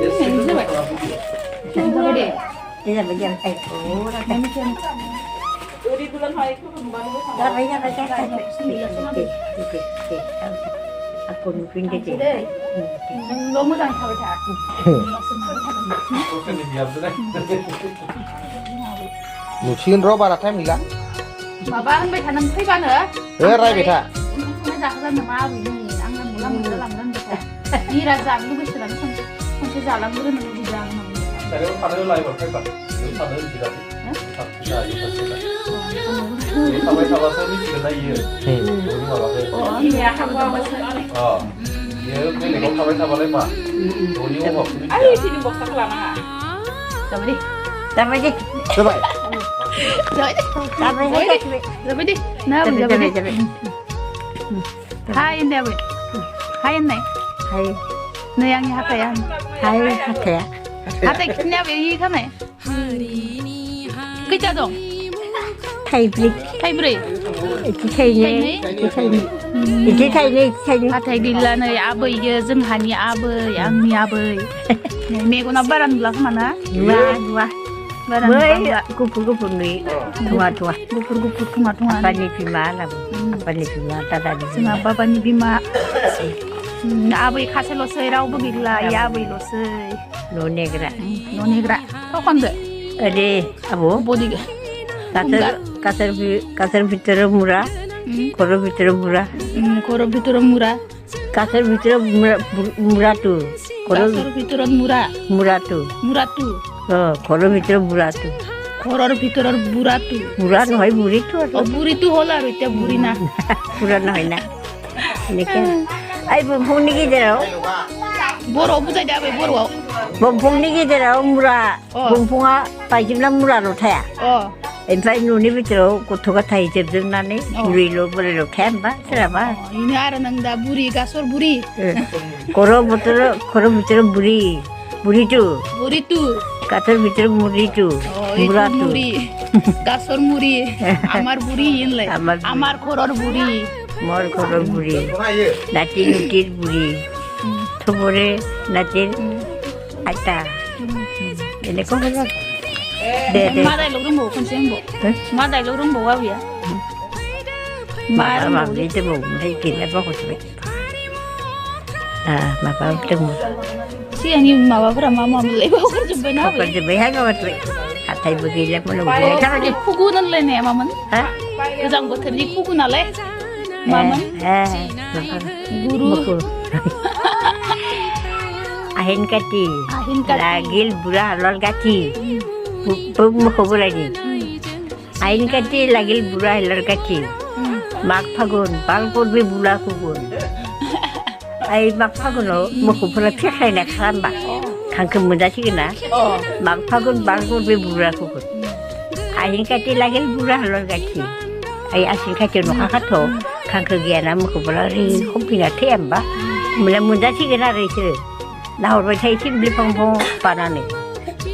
जाबाय जाबाय दे जाबाय जाबाय औ रायनो जों जाबाय जाबाय जाबाय aku nungguin deh. Lo mau jangan tahu tak? Nusin ro bara time nila. Bapa kan baik tanam teh kan Rai beta. Cuma jalan nama ini, angin mulam mulam kan beta. Ini raja lu bisa jalan kan jalan dulu nanti di jalan. Saya kalau lain berapa kan? Kalau tidak. Sampai sama saya ni kena iya. Oh iya, kamu apa sih? Oh, iya, ini kau sampai sama lain mah. Oh iya, kok. Ayo sini bos tak lama. Coba di. Sampai deh. Coba. Sampai deh. Coba di. Nah, coba di. Hai ini apa? Hai ini. Hai. Nih yang hati ya. Hai hati ya. Hati ini apa ini kan ya? Kita dong. Thầy Brik. Thầy Brik. Thầy này. Thầy này. Thầy đi là nơi abai je जोंहानि abai आंनि abai. मेगना बारा नुला खोमा ना? Dua. बारा नुला. Gupur nih. Tua. Gupur खोमा Apani bima lah. Apani bima tata di. जोंहा बाबानि बिमा abai खासेल'सै रावबो गैला इ आबैल'सै No negra. न' नेग्रा खावखांदो Ade abu. बदि Kasar fitur murah. Koro fitur murah. खर' भितराव मुरा Kasar fitur murah tuh. गासर भितराव Murah tuh. मुरातु Oh, koro fitur murah tuh. खर'र भितराव बुरातु Murah no hai buri tuh. बुरितु হ'ল আৰু এতিয়া বুৰি না Murah no hai na. Ini kan. Ay bumpung ni kita tau. बर' बुजायदो आबै बर'आव Bumpung ni kita tau murah. Oh. Bumpung ah pajimlah murah lo thaya. अ Empat nuni betul kutuka thai jebjem nani. Oh. Buri lo boleh lo kemba. Serapa. ini आरो नों दा बुरि गासर बुरि Koro betul buri. Buri tuh. बुरितु Kasar betul muri tuh. itu Murah tuh. मुरि गासर मुरि আমার বুড়ি ইনলাই আমার বুড়ি। আমার খরর বুড়ি Mor koro buri. Nati nutir buri. Tubure natir. Ata. Ini kok banyak. Dede. मा डाइलग रोंबावो खनसे होनबाव मा डाइलग रोंबावो आबैया मा Mama रोंबावो itu mau dari kita bagus baik. Ah, mama itu mau. सिगांनि माबाफोरा मा मामोनलाय बावगारजोब्बाय ना आबै Bagus baik, bagus baik. Hatai begini pun अ boleh. Kalau बे खुगु होनलायनाया मामोन Hah? गोजां बोथोरनि खुगु नालाय मामोन गुरु Buku. Ahin kati. আহিন কাতি Lagil bulan halal kati. Buku lagi. Ahin kati lagil bulan halal kati. Mak fagun, balkon be bulan kugun. Ay mak fagun lo, buku pula pihak nak keramba. Kang kemudian sih kena. O Mak fagun balkon be bulan kugun. Ahin kati lagil bulan halal kati. Ay asin kati no hakato. Kang kegiatan buku pula ri kumpina tiamba. Mula muda sih kena rese. Nah, orang saya sih beli pangpong panas nih.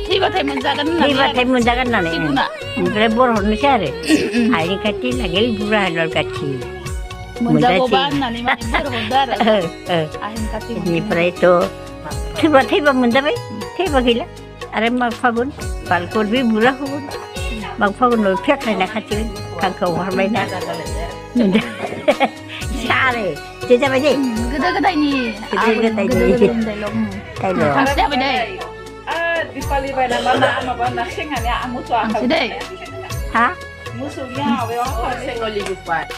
थैबाथाय मोनजागोन Ini होननानै batai munjakan nane. Siguna. Mungkin boros nih cari. Hari kati lagi bulan halal kati. मोनजागौबा होननानै माने बर' हरदो आरो আহিन काति Ini pada itu. Tiba munjabai. Tiba gila. Ada mak fagun. Balkon bi bulan fagun. Mak fagun lo pihak nak kati. Kangkau harbai nak. Cari. Jadi apa sih? गोदो गोदायनि गोदो-गोदायनि dialogue Tayo. हांसो जाबाय दै Di pali pada mana apa nak sing hanya amu tuh हांसो दै Hah? musuhnya apa yang sing oli lupa